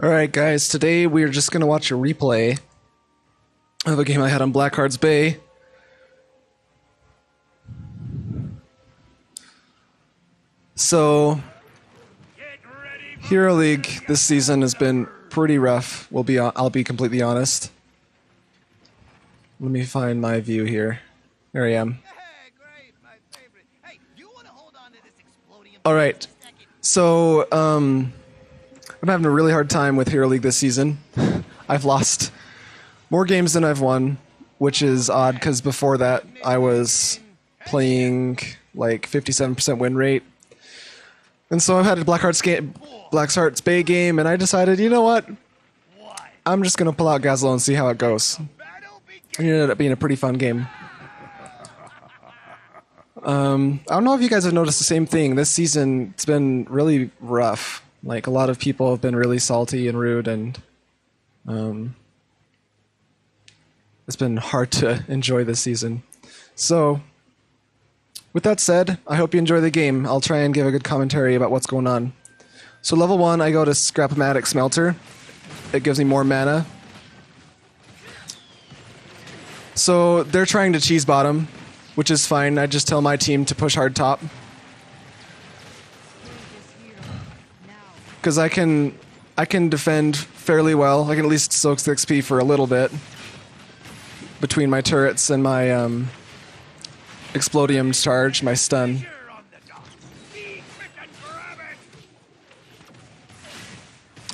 Alright guys, today we're just going to watch a replay of a game I had on Blackheart's Bay. So, Hero League this season has been pretty rough, I'll be completely honest. Let me find my view here. There I am. Alright, so I'm having a really hard time with Hero League this season. I've lost more games than I've won, which is odd because before that I was playing like 57% win rate. And so I've had a Blackheart's Bay game, and I decided, you know what? I'm just going to pull out Gazelow and see how it goes. And it ended up being a pretty fun game. I don't know if you guys have noticed the same thing. This season, it's been really rough. Like, a lot of people have been really salty and rude, and it's been hard to enjoy this season. So, with that said, I hope you enjoy the game. I'll try and give a good commentary about what's going on. So level 1, I go to Scrap-O-Matic Smelter. It gives me more mana. So they're trying to cheese bottom, which is fine. I just tell my team to push hard top. Because I can defend fairly well. I can at least soak the XP for a little bit between my turrets and my Explodium charge, my stun.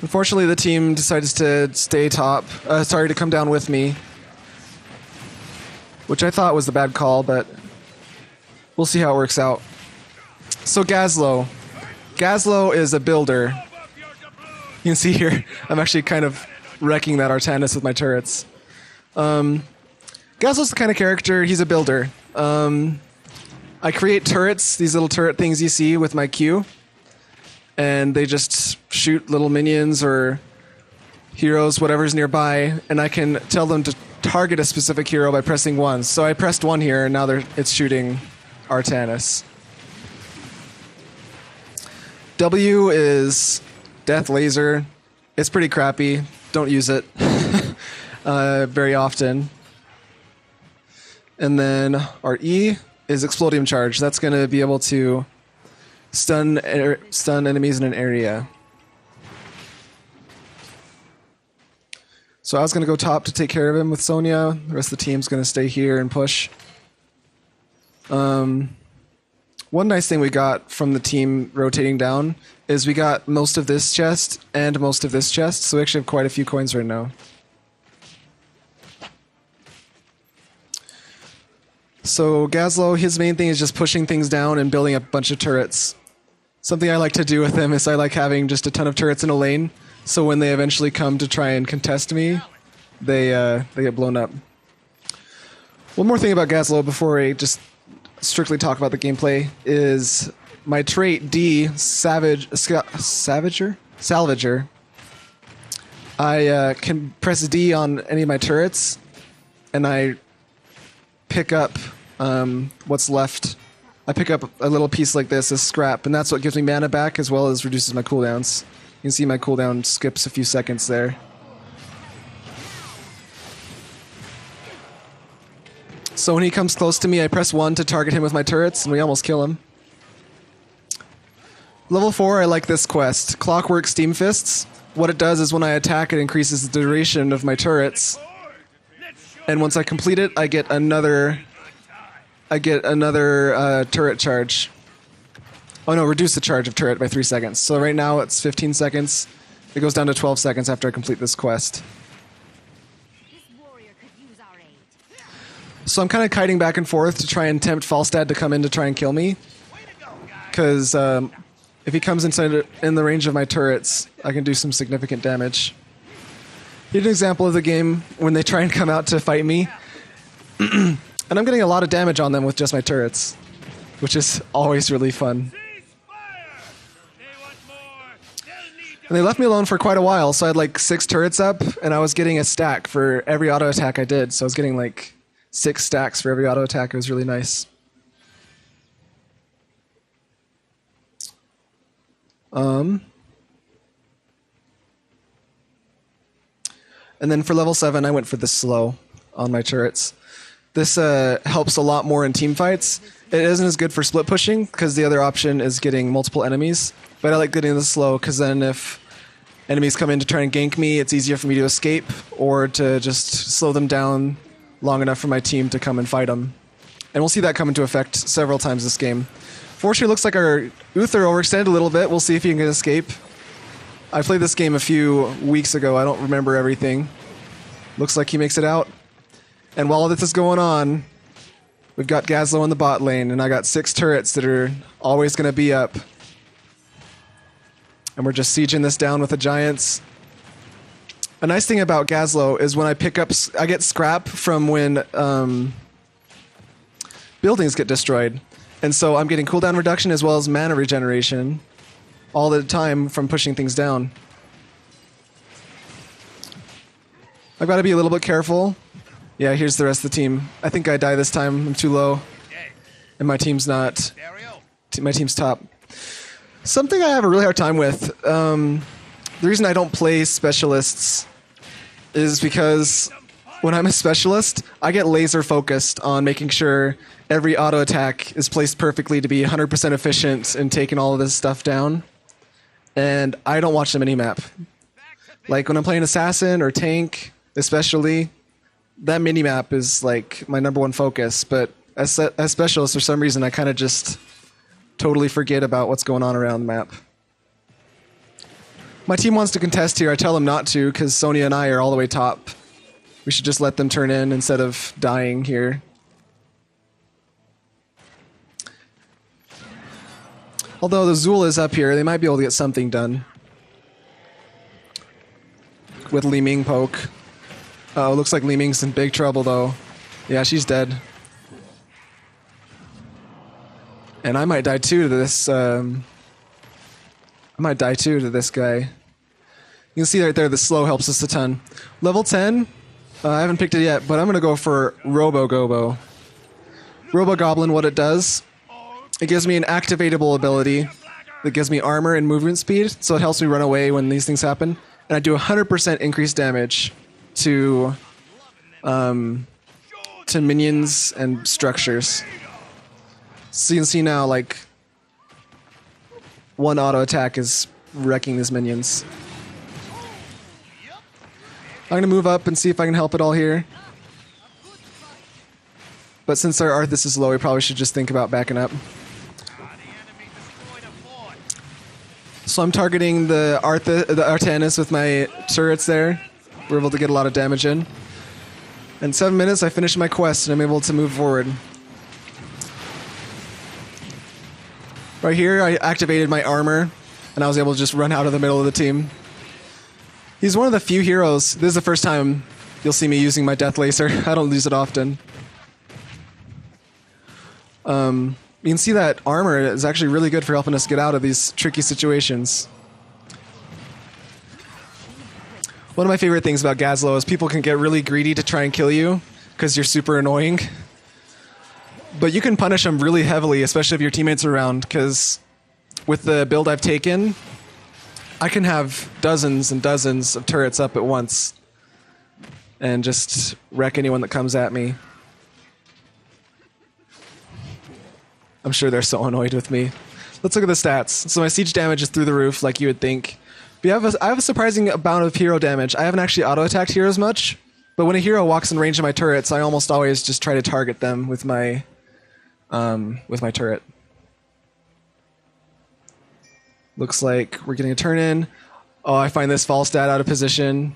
Unfortunately, the team decides to stay top. To come down with me, which I thought was a bad call, but we'll see how it works out. So Gazelow. Gazelow is a builder. You can see here, I'm actually kind of wrecking that Artanis with my turrets. Gazelow's the kind of character, he's a builder. I create turrets, these little turret things you see with my Q, and they just shoot little minions or heroes, whatever's nearby, and I can tell them to target a specific hero by pressing 1. So I pressed 1 here, and now it's shooting Artanis. W is Death Laser. It's pretty crappy. Don't use it very often. And then our E is Explodium Charge. That's going to be able to stun enemies in an area. So I was going to go top to take care of him with Sonya. The rest of the team's going to stay here and push. One nice thing we got from the team rotating down is we got most of this chest and most of this chest, so we actually have quite a few coins right now. So Gazelow, his main thing is just pushing things down and building up a bunch of turrets. Something I like to do with him is I like having just a ton of turrets in a lane, so when they eventually come to try and contest me, they get blown up. One more thing about Gazelow before I just strictly talk about the gameplay is my trait D, Salvager. I can press D on any of my turrets, and I pick up what's left. I pick up a little piece like this as scrap, and that's what gives me mana back as well as reduces my cooldowns. You can see my cooldown skips a few seconds there. So when he comes close to me, I press 1 to target him with my turrets, and we almost kill him. Level 4, I like this quest. Clockwork Steam Fists. What it does is when I attack, it increases the duration of my turrets. And once I complete it, I get another turret charge. Oh no, reduce the charge of turret by 3 seconds. So right now it's 15 seconds. It goes down to 12 seconds after I complete this quest. So I'm kind of kiting back and forth to try and tempt Falstad to come in to try and kill me. Because if he comes in the range of my turrets, I can do some significant damage. Here's an example of the game when they try and come out to fight me. And I'm getting a lot of damage on them with just my turrets, which is always really fun. And they left me alone for quite a while, so I had like 6 turrets up, and I was getting a stack for every auto attack I did. So I was getting like 6 stacks for every auto attack. It was really nice. And then for level 7, I went for the slow on my turrets. This helps a lot more in team fights. It isn't as good for split pushing because the other option is getting multiple enemies. But I like getting the slow because then if enemies come in to try and gank me, it's easier for me to escape or to just slow them down long enough for my team to come and fight them. And we'll see that come into effect several times this game. Fortunately, it looks like our Uther overextended a little bit. We'll see if he can escape. I played this game a few weeks ago. I don't remember everything. Looks like he makes it out. And while this is going on, we've got Gazelow in the bot lane, and I got 6 turrets that are always going to be up. And we're just sieging this down with the giants. A nice thing about Gazelow is when I pick up, I get scrap from when buildings get destroyed. And so I'm getting cooldown reduction as well as mana regeneration all the time from pushing things down. I've got to be a little bit careful. Yeah, here's the rest of the team. I think I die this time. I'm too low. And my team's not. My team's top. Something I have a really hard time with, the reason I don't play specialists is because when I'm a specialist, I get laser focused on making sure every auto attack is placed perfectly to be 100% efficient in taking all of this stuff down. And I don't watch the minimap. Like when I'm playing assassin or tank, especially, that minimap is like my #1 focus. But as specialist, for some reason, I kind of just totally forget about what's going on around the map. My team wants to contest here. I tell them not to because Sonya and I are all the way top. We should just let them turn in instead of dying here. Although the Zool is up here, they might be able to get something done. With Li Ming poke. Oh, looks like Li Ming's in big trouble though. Yeah, she's dead. And I might die too to this, I might die too to this guy. You can see right there the slow helps us a ton. Level 10, I haven't picked it yet, but I'm going to go for Robo-Gobo. Robo-Goblin, what it does, it gives me an activatable ability that gives me armor and movement speed, so it helps me run away when these things happen. And I do 100% increased damage to minions and structures. So you can see now, like, one auto attack is wrecking these minions. I'm going to move up and see if I can help it all here. But since our Arthas is low, we probably should just think about backing up. So I'm targeting the Artanis with my turrets there. We're able to get a lot of damage in. In 7 minutes, I finish my quest and I'm able to move forward. Right here, I activated my armor, and I was able to just run out of the middle of the team. He's one of the few heroes. This is the first time you'll see me using my Death Laser. I don't use it often. You can see that armor is actually really good for helping us get out of these tricky situations. One of my favorite things about Gazelow is people can get really greedy to try and kill you because you're super annoying. But you can punish them really heavily, especially if your teammates are around, because with the build I've taken, I can have dozens and dozens of turrets up at once and just wreck anyone that comes at me. I'm sure they're so annoyed with me. Let's look at the stats. So my siege damage is through the roof, like you would think. But I have a surprising amount of hero damage. I haven't actually auto-attacked heroes much, but when a hero walks in range of my turrets, I almost always just try to target them with my turret. Looks like we're getting a turn in. Oh, I find this false stat out of position.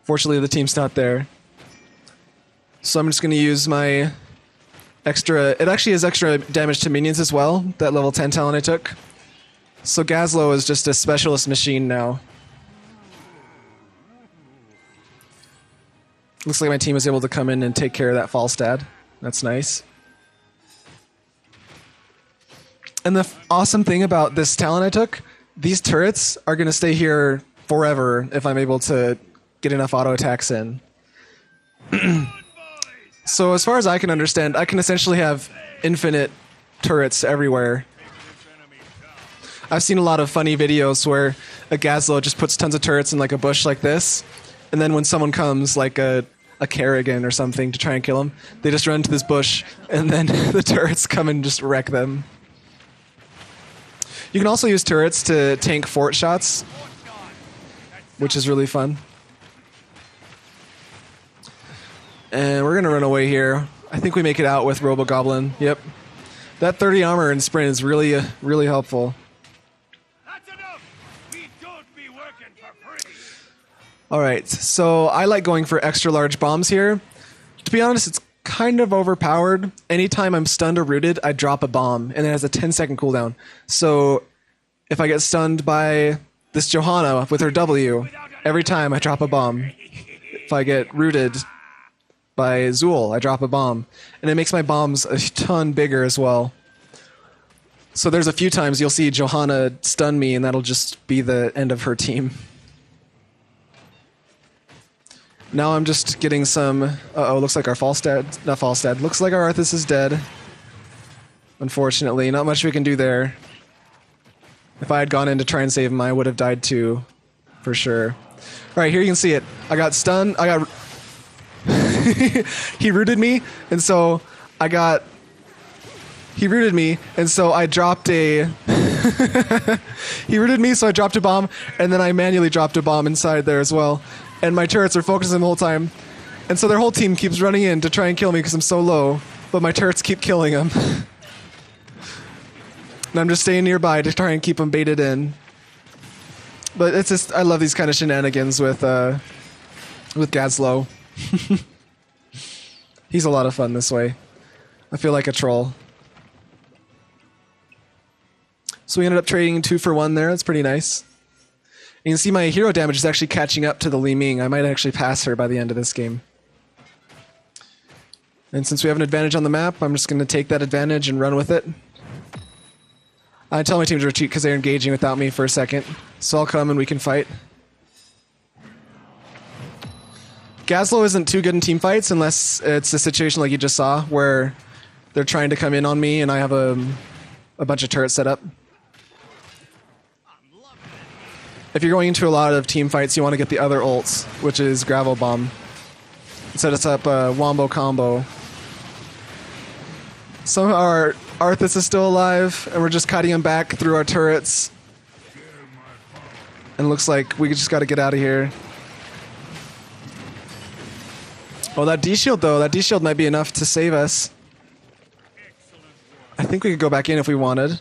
Fortunately, the team's not there. So I'm just going to use my extra... It actually has extra damage to minions as well, that level 10 talent I took. So Gazelow is just a specialist machine now. Looks like my team was able to come in and take care of that false stat. That's nice. And the awesome thing about this talent I took, these turrets are going to stay here forever if I'm able to get enough auto attacks in. So as far as I can understand, I can essentially have infinite turrets everywhere. I've seen a lot of funny videos where a Gazelow just puts tons of turrets in like a bush like this, And then when someone comes, like a Kerrigan or something, to try and kill him, they just run to this bush, and then the turrets come and just wreck them. You can also use turrets to tank fort shots, which is really fun. And we're gonna run away here. I think we make it out with Robo-Goblin. Yep. That 30 armor and sprint is really, really helpful. Alright, so I like going for extra large bombs here. To be honest, it's kind of overpowered. Anytime I'm stunned or rooted, I drop a bomb, and it has a 10-second cooldown. So if I get stunned by this Johanna with her W, every time I drop a bomb. If I get rooted by Zool, I drop a bomb. And it makes my bombs a ton bigger as well. So there's a few times you'll see Johanna stun me, and that'll just be the end of her team. Now I'm just getting some... Uh-oh, looks like our Falstad... Not Falstad. Looks like our Arthas is dead. Unfortunately, not much we can do there. If I had gone in to try and save him, I would have died too. For sure. Alright, here you can see it. I got stunned. I got... He rooted me, and so I got... He rooted me, and so I dropped a... He rooted me, so I dropped a bomb, and then I manually dropped a bomb inside there as well. And my turrets are focusing the whole time. And so their whole team keeps running in to try and kill me because I'm so low. But my turrets keep killing them. And I'm just staying nearby to try and keep them baited in. But it's just, I love these kind of shenanigans with Gazelow. He's a lot of fun this way. I feel like a troll. So we ended up trading 2 for 1 there. That's pretty nice. You can see my hero damage is actually catching up to the Li Ming. I might actually pass her by the end of this game. And since we have an advantage on the map, I'm just going to take that advantage and run with it. I tell my team to retreat because they're engaging without me for a second. So I'll come and we can fight. Gazelow isn't too good in team fights unless it's a situation like you just saw where they're trying to come in on me and I have a bunch of turrets set up. If you're going into a lot of team fights, you want to get the other ults, which is Gravel Bomb. Set us up a wombo combo. Somehow our Arthas is still alive, and we're just cutting him back through our turrets. And it looks like we just got to get out of here. Oh, that D-shield though, that D-shield might be enough to save us. I think we could go back in if we wanted.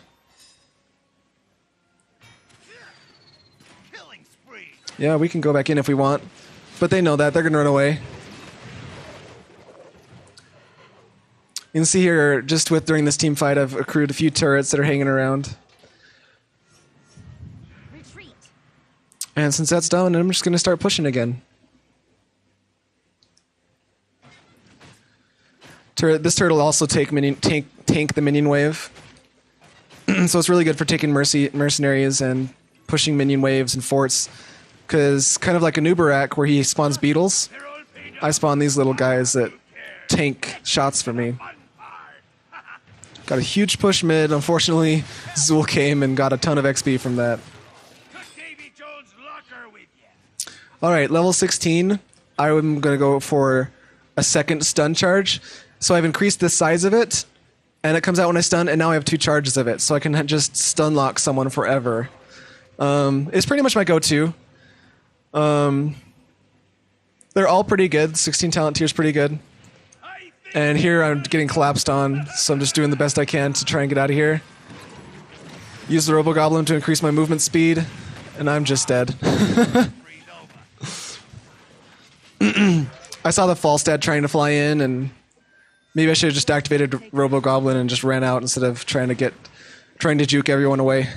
Yeah, we can go back in if we want. But they know that. They're going to run away. You can see here, just with during this team fight, I've accrued a few turrets that are hanging around. Retreat. And since that's done, I'm just going to start pushing again. This turret will also tank the minion wave. So it's really good for taking mercenaries and pushing minion waves and forts. Because kind of like a Nubarak where he spawns beetles, I spawn these little guys that tank shots for me. Got a huge push mid. Unfortunately, Zool came and got a ton of XP from that. Alright, level 16. I'm going to go for a second stun charge. So I've increased the size of it, and it comes out when I stun, and now I have 2 charges of it. So I can just stun lock someone forever. It's pretty much my go-to. They're all pretty good. 16 talent tier is pretty good. And here I'm getting collapsed on, so I'm just doing the best I can to try and get out of here. Use the Robo-Goblin to increase my movement speed, and I'm just dead. I saw the Falstad trying to fly in, and maybe I should have just activated Robo-Goblin and just ran out instead of trying to juke everyone away.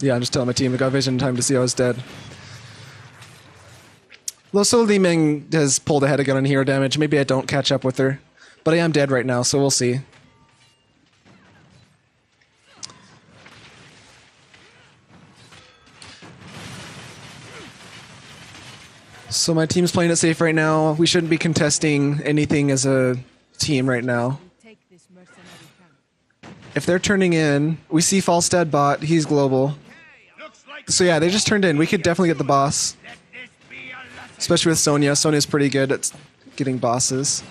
Yeah, I'm just telling my team I got vision in time to see I was dead. So Li Ming has pulled ahead again on hero damage. Maybe I don't catch up with her. But I am dead right now, so we'll see. So my team's playing it safe right now. We shouldn't be contesting anything as a team right now. If they're turning in, we see Falstad bot. He's global. So yeah, they just turned in. We could definitely get the boss. especially with Sonya. Sonya's pretty good at getting bosses.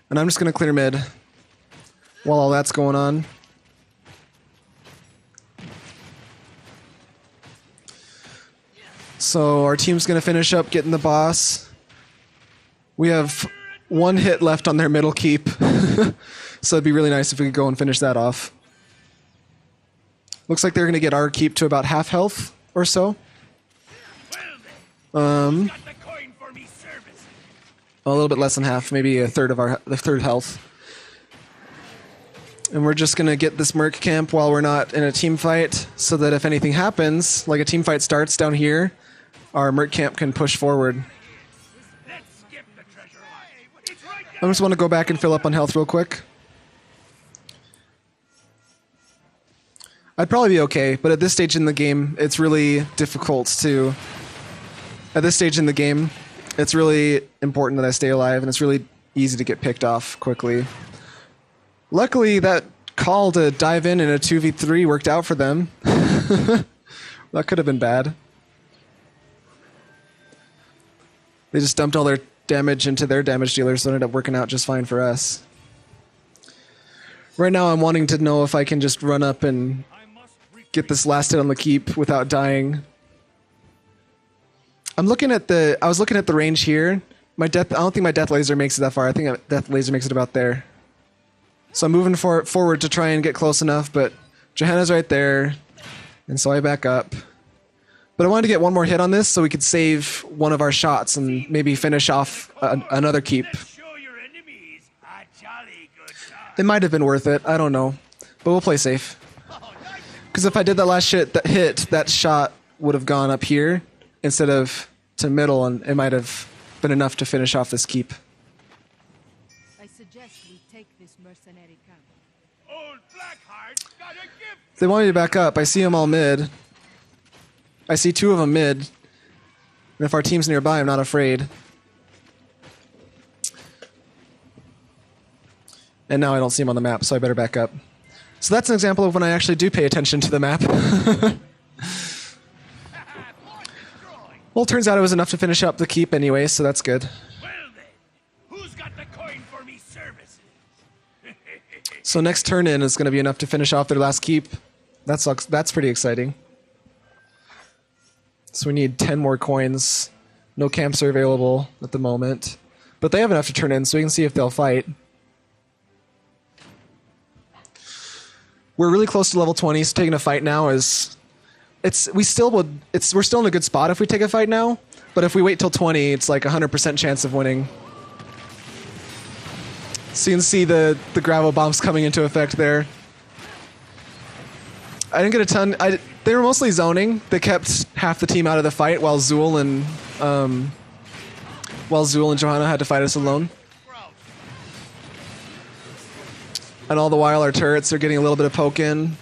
And I'm just going to clear mid while all that's going on. So our team's going to finish up getting the boss. We have 1 hit left on their middle keep. So it'd be really nice if we could go and finish that off. Looks like they're going to get our keep to about half health or so. A little bit less than half, maybe a third of the third health. And we're just going to get this Merc camp while we're not in a team fight, so that if anything happens, like a team fight starts down here, our Merc camp can push forward. I just want to go back and fill up on health real quick. I'd probably be okay, but at this stage in the game, it's really difficult to... At this stage in the game, it's really important that I stay alive, and it's really easy to get picked off quickly. Luckily, that call to dive in a 2v3 worked out for them. That could have been bad. They just dumped all their damage into their damage dealers, so it ended up working out just fine for us. Right now, I'm wanting to know if I can just run up and get this last hit on the keep without dying. I was looking at the range here. I don't think my death laser makes it that far. I think death laser makes it about there. So I'm moving forward to try and get close enough, but Johanna's right there, and so I back up. But I wanted to get one more hit on this so we could save one of our shots and maybe finish off another keep. It might have been worth it. I don't know, but we'll play safe. Because if I did that last hit, that shot would have gone up here instead of to middle, and it might have been enough to finish off this keep. I suggest we take this mercenary camp. Old Blackheart's got a gift. They want me to back up. I see them all mid. I see 2 of them mid. And if our team's nearby, I'm not afraid. And now I don't see them on the map, so I better back up. So that's an example of when I actually do pay attention to the map. Well, it turns out it was enough to finish up the keep anyway, so that's good. Well then, who's got the coin for me services? So next turn in is going to be enough to finish off their last keep. That's pretty exciting. So we need 10 more coins. No camps are available at the moment. But they have enough to turn in, so we can see if they'll fight. We're really close to level 20, so taking a fight now is... We're still in a good spot if we take a fight now, but if we wait till 20, it's like 100% chance of winning. So you can see the gravel bombs coming into effect there. I didn't get a ton. They were mostly zoning. They kept half the team out of the fight while Zool and Johanna had to fight us alone. And all the while our turrets are getting a little bit of poke in.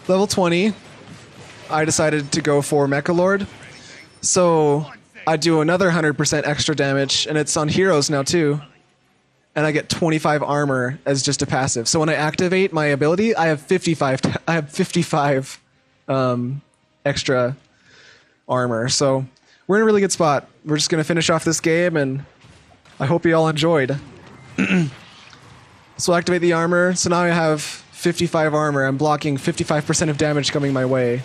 Level 20, I decided to go for Mecha Lord. So I do another 100% extra damage, and it's on heroes now too. And I get 25 armor as just a passive. So when I activate my ability, I have 55 extra armor. So we're in a really good spot. We're just going to finish off this game, and I hope you all enjoyed. So activate the armor. So now I have 55 armor. I'm blocking 55% of damage coming my way.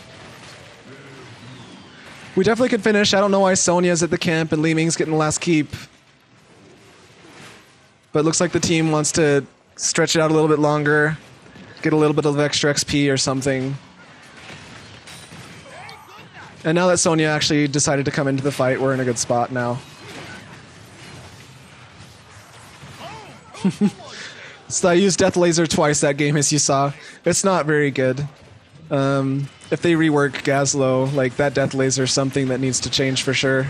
We definitely could finish. I don't know why Sonya's at the camp and Li Ming's getting the last keep. But it looks like the team wants to stretch it out a little bit longer, get a little bit of extra XP or something. And now that Sonya actually decided to come into the fight, we're in a good spot now. So I used Death Laser twice that game, as you saw. It's not very good. If they rework Gazelow, like that Death Laser is something that needs to change for sure.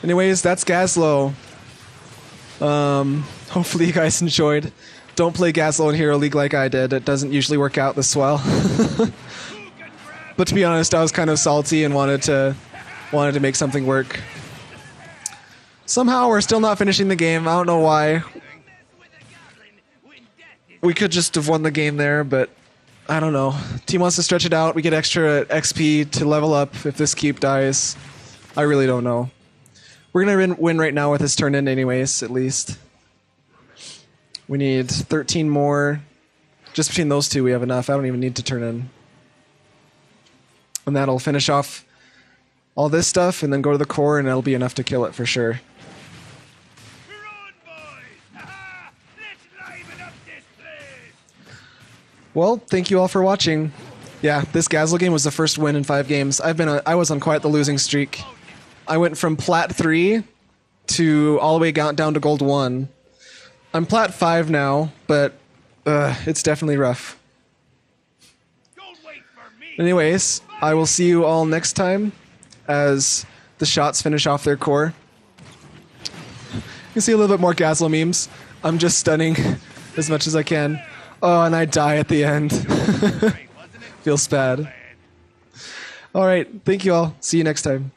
Anyways, that's Gazelow. Hopefully you guys enjoyed. Don't play Gazelow in Hero League like I did. It doesn't usually work out this well. But to be honest, I was kind of salty and wanted to make something work. Somehow we're still not finishing the game. I don't know why. we could just have won the game there, but I don't know. Team wants to stretch it out. We get extra XP to level up if this keep dies. I really don't know. We're going to win right now with this turn in anyways, at least. We need 13 more. Just between those two, we have enough. I don't even need to turn in. And that'll finish off all this stuff, and then go to the core, and it'll be enough to kill it for sure. Run, boys! Ha-ha! Let's liven up this place! Well, thank you all for watching. Yeah, this Gazelow game was the first win in 5 games. I was on quite the losing streak. I went from Plat 3 to all the way down to Gold 1. I'm Plat 5 now, but it's definitely rough. Don't wait for me! Anyways, I will see you all next time as the shots finish off their core. You can see a little bit more Gazelow memes. I'm just stunning as much as I can. Oh, and I die at the end. Feels bad. All right, thank you all. See you next time.